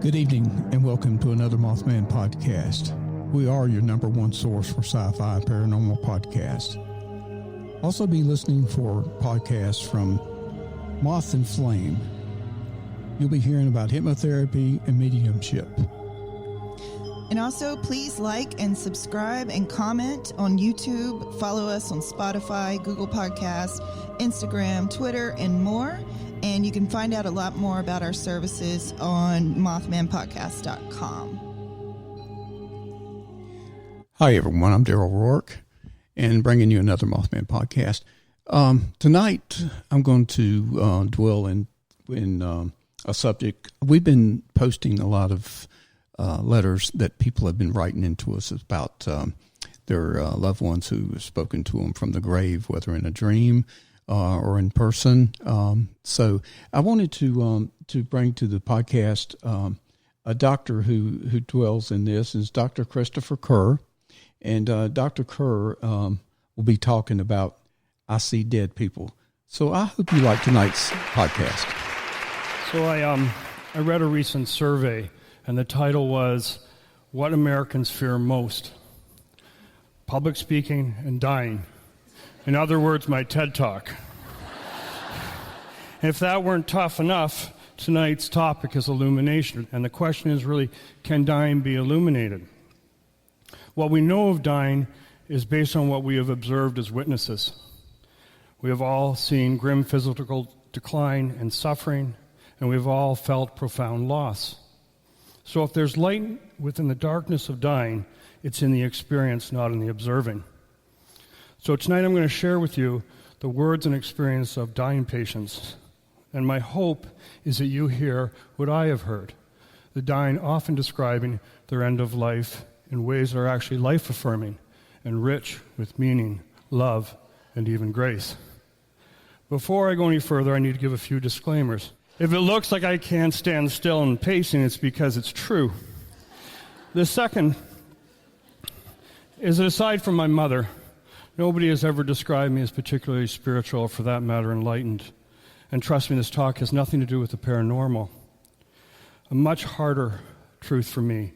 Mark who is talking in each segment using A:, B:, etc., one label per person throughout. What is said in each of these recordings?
A: Good evening, and welcome to another Mothman podcast. We are your number one source for sci-fi and paranormal podcasts. Also be listening for podcasts from Moth and Flame. You'll be hearing about hypnotherapy and mediumship.
B: And also, please like and subscribe and comment on YouTube. Follow us on Spotify, Google Podcasts, Instagram, Twitter, and more. And you can find out a lot more about our services on mothmanpodcast.com.
A: Hi, everyone. I'm Daryl Rourke, and bringing you another Mothman podcast. Tonight, I'm going to dwell in a subject. We've been posting a lot of letters that people have been writing into us about their loved ones who have spoken to them from the grave, whether in a dream or in person. So I wanted to bring to the podcast a doctor who dwells in this is Dr. Christopher Kerr. And Dr. Kerr will be talking about I See Dead People. So I hope you like tonight's podcast.
C: So I read a recent survey, and the title was, What Americans Fear Most? Public Speaking and Dying. In other words, my TED Talk. And if that weren't tough enough, tonight's topic is illumination. And the question is really, can dying be illuminated? What we know of dying is based on what we have observed as witnesses. We have all seen grim physical decline and suffering, and we've all felt profound loss. So if there's light within the darkness of dying, it's in the experience, not in the observing. So tonight I'm going to share with you the words and experience of dying patients. And my hope is that you hear what I have heard, the dying often describing their end of life in ways that are actually life-affirming and rich with meaning, love, and even grace. Before I go any further, I need to give a few disclaimers. If it looks like I can't stand still and pacing, it's because it's true. The second is that aside from my mother, nobody has ever described me as particularly spiritual, or for that matter, enlightened. And trust me, this talk has nothing to do with the paranormal. A much harder truth for me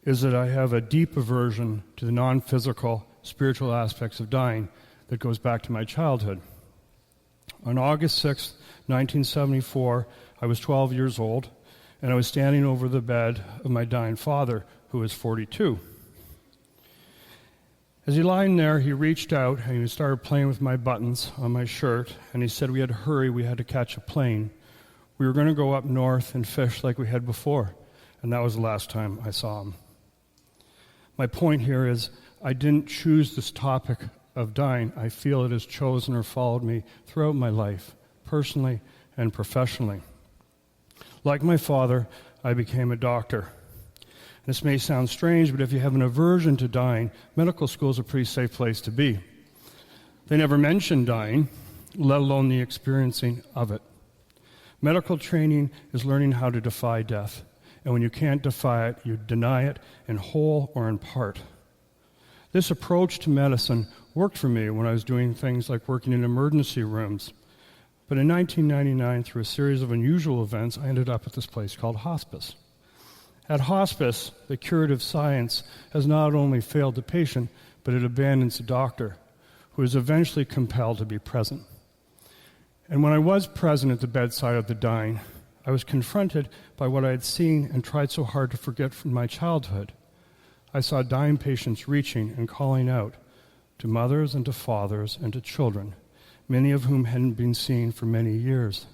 C: is that I have a deep aversion to the non-physical, spiritual aspects of dying that goes back to my childhood. On August 6, 1974, I was 12 years old, and I was standing over the bed of my dying father, who was 42. As he lying there, he reached out and he started playing with my buttons on my shirt, and he said we had to hurry, we had to catch a plane. We were going to go up north and fish like we had before, and that was the last time I saw him. My point here is I didn't choose this topic of dying. I feel it has chosen or followed me throughout my life, personally and professionally. Like my father, I became a doctor. This may sound strange, but if you have an aversion to dying, medical school is a pretty safe place to be. They never mention dying, let alone the experiencing of it. Medical training is learning how to defy death. And when you can't defy it, you deny it in whole or in part. This approach to medicine worked for me when I was doing things like working in emergency rooms. But in 1999, through a series of unusual events, I ended up at this place called hospice. At hospice, the curative science has not only failed the patient, but it abandons the doctor, who is eventually compelled to be present. And when I was present at the bedside of the dying, I was confronted by what I had seen and tried so hard to forget from my childhood. I saw dying patients reaching and calling out to mothers and to fathers and to children, many of whom hadn't been seen for many years.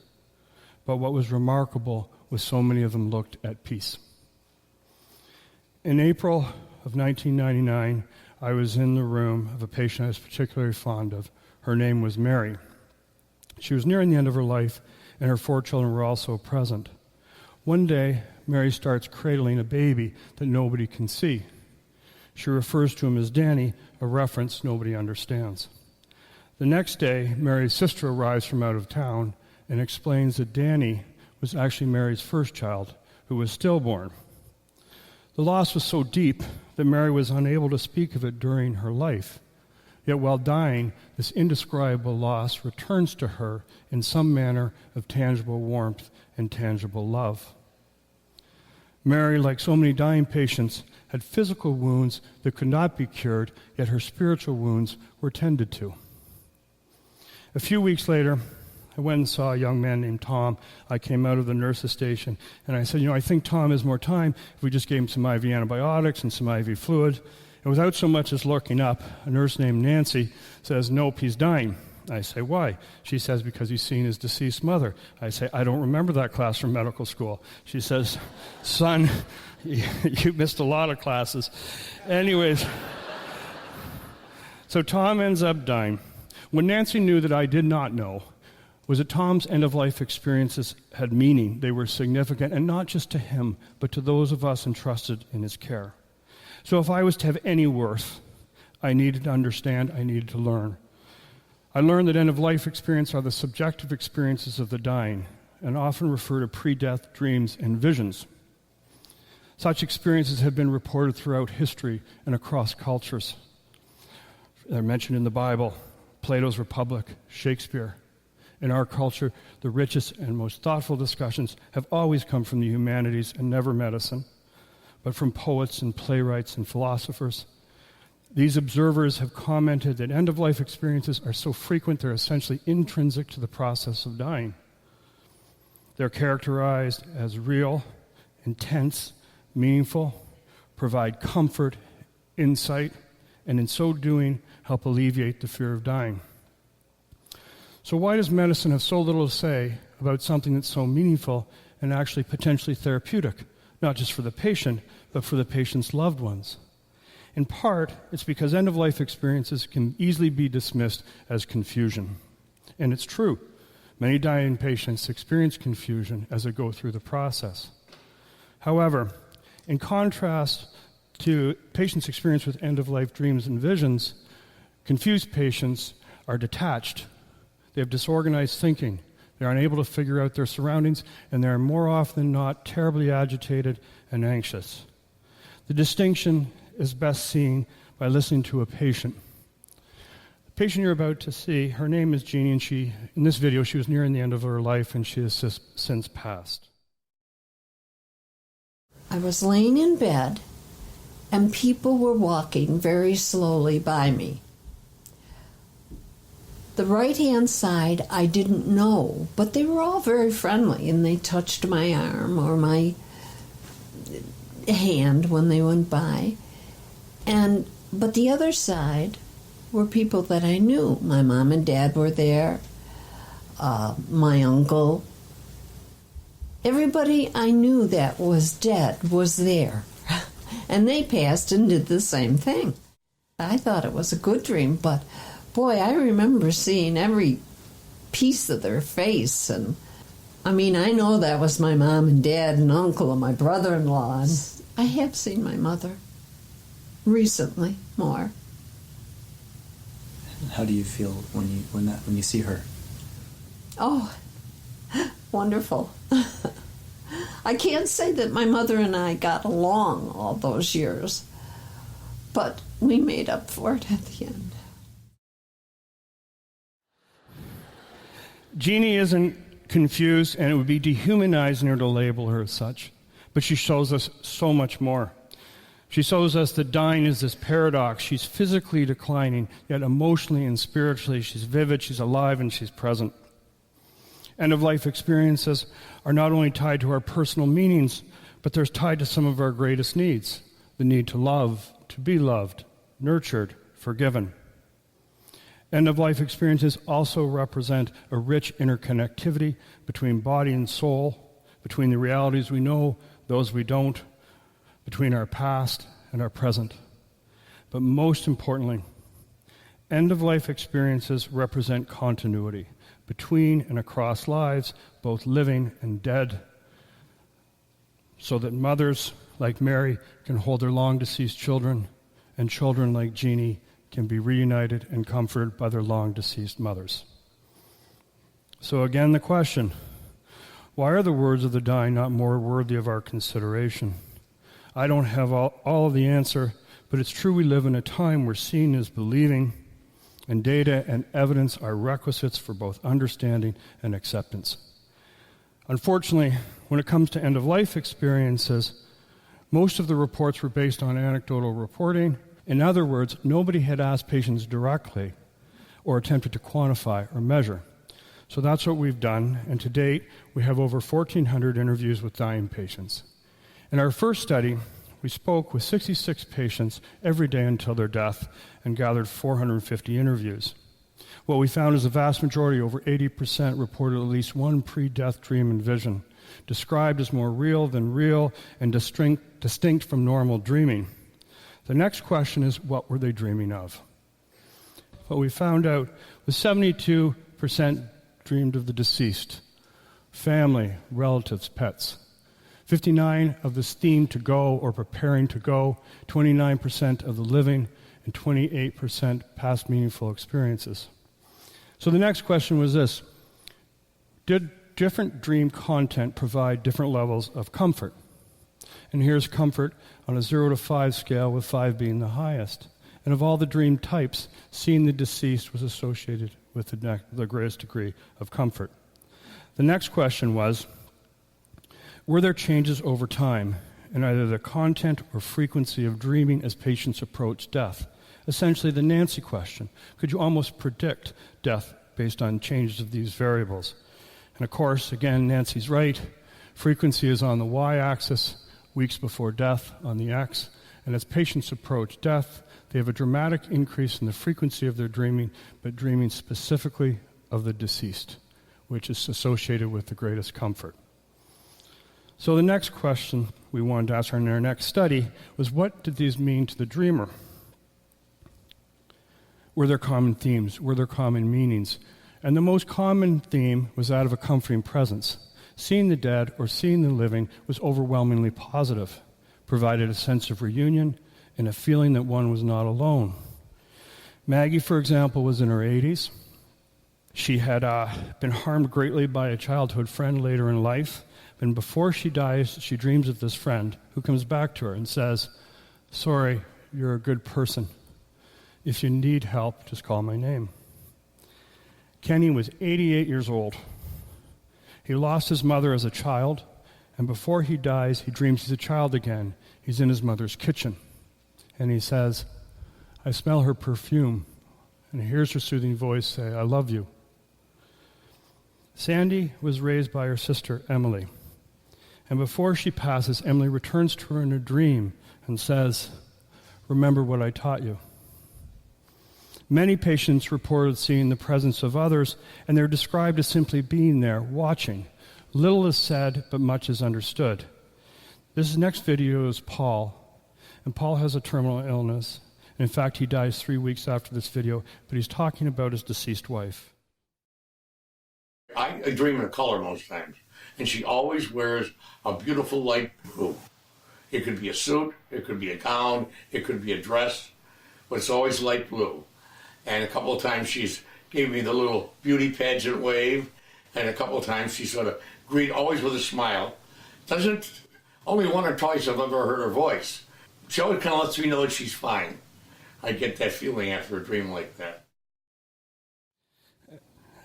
C: But what was remarkable was so many of them looked at peace. In April of 1999, I was in the room of a patient I was particularly fond of. Her name was Mary. She was nearing the end of her life, and her 4 children were also present. One day, Mary starts cradling a baby that nobody can see. She refers to him as Danny, a reference nobody understands. The next day, Mary's sister arrives from out of town and explains that Danny was actually Mary's first child, who was stillborn. The loss was so deep that Mary was unable to speak of it during her life. Yet while dying, this indescribable loss returns to her in some manner of tangible warmth and tangible love. Mary, like so many dying patients, had physical wounds that could not be cured, yet her spiritual wounds were tended to. A few weeks later, I went and saw a young man named Tom. I came out of the nurse's station, and I said, I think Tom has more time if we just gave him some IV antibiotics and some IV fluid. And without so much as looking up, a nurse named Nancy says, nope, he's dying. I say, why? She says, because he's seen his deceased mother. I say, I don't remember that class from medical school. She says, son, you missed a lot of classes. Anyways, so Tom ends up dying. What Nancy knew that I did not know was that Tom's end-of-life experiences had meaning. They were significant, and not just to him, but to those of us entrusted in his care. So if I was to have any worth, I needed to understand, I needed to learn. I learned that end-of-life experiences are the subjective experiences of the dying, and often refer to pre-death dreams and visions. Such experiences have been reported throughout history and across cultures. They're mentioned in the Bible, Plato's Republic, Shakespeare. In our culture, the richest and most thoughtful discussions have always come from the humanities and never medicine, but from poets and playwrights and philosophers. These observers have commented that end-of-life experiences are so frequent they're essentially intrinsic to the process of dying. They're characterized as real, intense, meaningful, provide comfort, insight, and in so doing, help alleviate the fear of dying. So why does medicine have so little to say about something that's so meaningful and actually potentially therapeutic, not just for the patient, but for the patient's loved ones? In part, it's because end-of-life experiences can easily be dismissed as confusion. And it's true. Many dying patients experience confusion as they go through the process. However, in contrast to patients' experience with end-of-life dreams and visions, confused patients are detached. They have disorganized thinking. They're unable to figure out their surroundings, and they're more often than not terribly agitated and anxious. The distinction is best seen by listening to a patient. The patient you're about to see, her name is Jeannie, and in this video, she was nearing the end of her life, and she has since passed.
D: I was laying in bed, and people were walking very slowly by me. The right-hand side I didn't know, but they were all very friendly, and they touched my arm or my hand when they went by. But the other side were people that I knew. My mom and dad were there, my uncle. Everybody I knew that was dead was there, and they passed and did the same thing. I thought it was a good dream, but boy, I remember seeing every piece of their face, and I know that was my mom and dad and uncle and my brother-in-law, and I have seen my mother recently more.
E: How do you feel when you see her?
D: Oh, wonderful. I can't say that my mother and I got along all those years, but we made up for it at the end.
C: Jeannie isn't confused, and it would be dehumanizing her to label her as such, but she shows us so much more. She shows us that dying is this paradox. She's physically declining, yet emotionally and spiritually she's vivid, she's alive, and she's present. End-of-life experiences are not only tied to our personal meanings, but they're tied to some of our greatest needs. The need to love, to be loved, nurtured, forgiven. End-of-life experiences also represent a rich interconnectivity between body and soul, between the realities we know, those we don't, between our past and our present. But most importantly, end-of-life experiences represent continuity between and across lives, both living and dead, so that mothers like Mary can hold their long-deceased children, and children like Jeannie can be reunited and comforted by their long-deceased mothers. So again, the question, why are the words of the dying not more worthy of our consideration? I don't have all of the answer, but it's true we live in a time where seeing is believing, and data and evidence are requisites for both understanding and acceptance. Unfortunately, when it comes to end-of-life experiences, most of the reports were based on anecdotal reporting. In other words, nobody had asked patients directly or attempted to quantify or measure. So that's what we've done, and to date, we have over 1,400 interviews with dying patients. In our first study, we spoke with 66 patients every day until their death and gathered 450 interviews. What we found is the vast majority, over 80%, reported at least one pre-death dream and vision, described as more real than real and distinct from normal dreaming. The next question is, what were they dreaming of? What we found out was 72% dreamed of the deceased, family, relatives, pets. 59 of the steamed to go or preparing to go, 29% of the living, and 28% past meaningful experiences. So the next question was this: did different dream content provide different levels of comfort? And here's comfort on a 0 to 5 scale, with 5 being the highest. And of all the dream types, seeing the deceased was associated with the greatest degree of comfort. The next question was, were there changes over time in either the content or frequency of dreaming as patients approached death? Essentially the Nancy question. Could you almost predict death based on changes of these variables? And of course, again, Nancy's right. Frequency is on the y-axis, weeks before death on the x. And as patients approach death, they have a dramatic increase in the frequency of their dreaming, but dreaming specifically of the deceased, which is associated with the greatest comfort. So the next question we wanted to ask in our next study was, what did these mean to the dreamer? Were there common themes? Were there common meanings? And the most common theme was that of a comforting presence. Seeing the dead or seeing the living was overwhelmingly positive, provided a sense of reunion and a feeling that one was not alone. Maggie, for example, was in her 80s. She had been harmed greatly by a childhood friend later in life, and before she dies, she dreams of this friend who comes back to her and says, "Sorry, you're a good person. If you need help, just call my name." Kenny was 88 years old. He lost his mother as a child, and before he dies, he dreams he's a child again. He's in his mother's kitchen, and he says, "I smell her perfume," and he hears her soothing voice say, "I love you." Sandy was raised by her sister, Emily, and before she passes, Emily returns to her in a dream and says, "Remember what I taught you." Many patients reported seeing the presence of others, and they're described as simply being there, watching. Little is said, but much is understood. This next video is Paul, and Paul has a terminal illness. In fact, he dies 3 weeks after this video, but he's talking about his deceased wife.
F: I dream in color most times, and she always wears a beautiful light blue. It could be a suit, it could be a gown, it could be a dress, but it's always light blue. And a couple of times she's gave me the little beauty pageant wave, and a couple of times she sort of greet, always with a smile. Only one or twice I've ever heard her voice. She always kind of lets me know that she's fine. I get that feeling after a dream like that.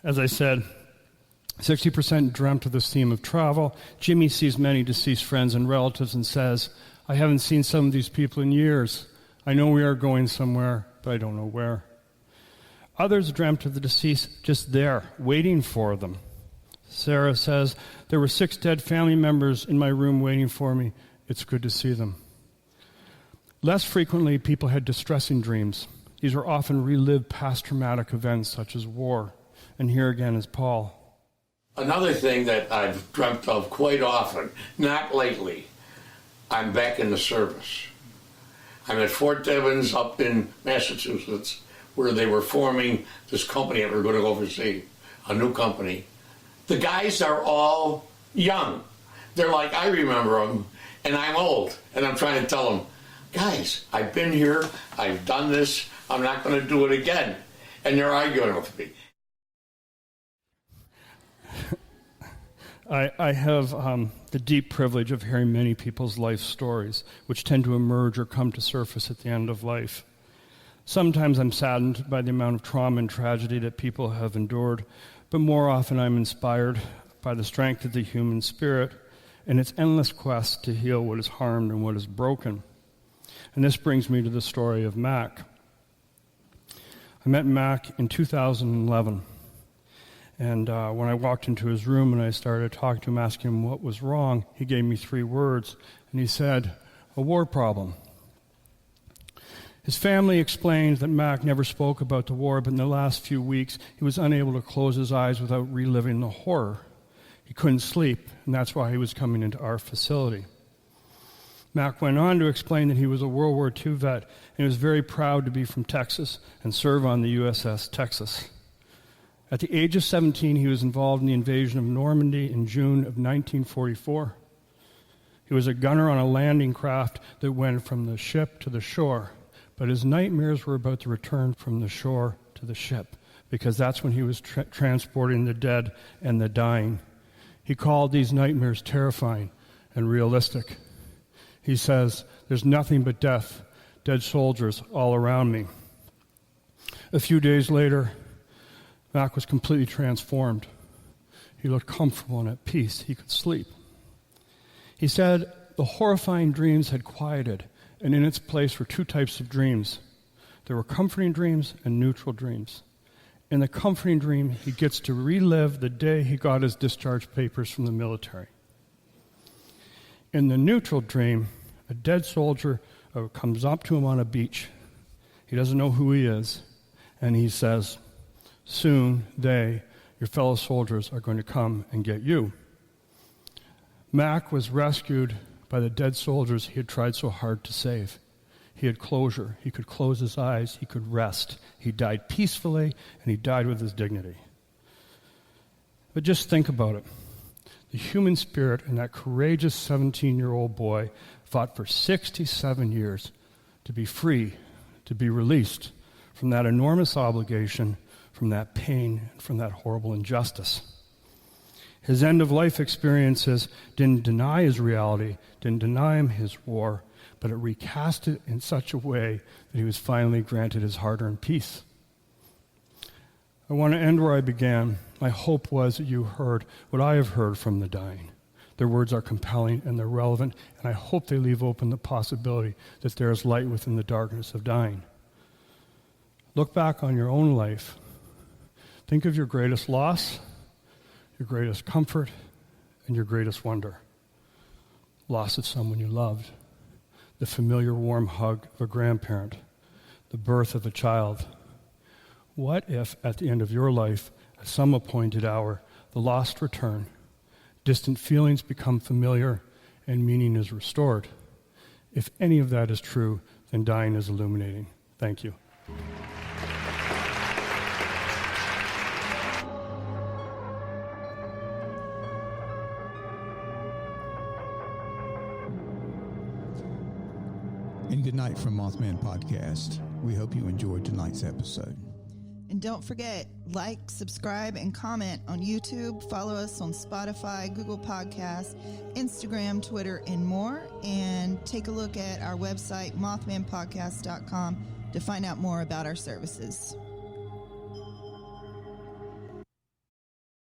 C: As I said, 60% dreamt of this theme of travel. Jimmy sees many deceased friends and relatives and says, "I haven't seen some of these people in years. I know we are going somewhere, but I don't know where." Others dreamt of the deceased just there, waiting for them. Sarah says, "There were 6 dead family members in my room waiting for me. It's good to see them." Less frequently, people had distressing dreams. These were often relived past traumatic events such as war. And here again is Paul.
F: Another thing that I've dreamt of quite often, not lately, I'm back in the service. I'm at Fort Devens up in Massachusetts, where they were forming this company that we were going to oversee, a new company. The guys are all young. They're like, I remember them, and I'm old. And I'm trying to tell them, guys, I've been here, I've done this, I'm not going to do it again. And they're arguing with me.
C: I have the deep privilege of hearing many people's life stories, which tend to emerge or come to surface at the end of life. Sometimes I'm saddened by the amount of trauma and tragedy that people have endured, but more often I'm inspired by the strength of the human spirit and its endless quest to heal what is harmed and what is broken. And this brings me to the story of Mac. I met Mac in 2011. And when I walked into his room and I started talking to him, asking him what was wrong, he gave me 3 words, and he said, "A war problem." His family explained that Mac never spoke about the war, but in the last few weeks, he was unable to close his eyes without reliving the horror. He couldn't sleep, and that's why he was coming into our facility. Mac went on to explain that he was a World War II vet, and he was very proud to be from Texas and serve on the USS Texas. At the age of 17, he was involved in the invasion of Normandy in June of 1944. He was a gunner on a landing craft that went from the ship to the shore, but his nightmares were about the return from the shore to the ship, because that's when he was transporting the dead and the dying. He called these nightmares terrifying and realistic. He says, "There's nothing but death, dead soldiers all around me." A few days later, Mac was completely transformed. He looked comfortable and at peace. He could sleep. He said the horrifying dreams had quieted, and in its place were 2 types of dreams. There were comforting dreams and neutral dreams. In the comforting dream, he gets to relive the day he got his discharge papers from the military. In the neutral dream, a dead soldier comes up to him on a beach. He doesn't know who he is, and he says, "Soon they, your fellow soldiers, are going to come and get you." Mac was rescued by the dead soldiers he had tried so hard to save. He had closure. He could close his eyes. He could rest. He died peacefully, and he died with his dignity. But just think about it. The human spirit in that courageous 17-year-old boy fought for 67 years to be free, to be released from that enormous obligation, from that pain, and from that horrible injustice. His end-of-life experiences didn't deny his reality, didn't deny him his war, but it recast it in such a way that he was finally granted his hard-earned peace. I want to end where I began. My hope was that you heard what I have heard from the dying. Their words are compelling and they're relevant, and I hope they leave open the possibility that there is light within the darkness of dying. Look back on your own life. Think of your greatest loss, your greatest comfort, and your greatest wonder. Loss of someone you loved, the familiar warm hug of a grandparent, the birth of a child. What if at the end of your life, at some appointed hour, the lost return, distant feelings become familiar, and meaning is restored? If any of that is true, then dying is illuminating. Thank you.
A: And good night from Mothman Podcast. We hope you enjoyed tonight's episode.
B: And don't forget, like, subscribe, and comment on YouTube. Follow us on Spotify, Google Podcasts, Instagram, Twitter, and more. And take a look at our website, mothmanpodcast.com, to find out more about our services.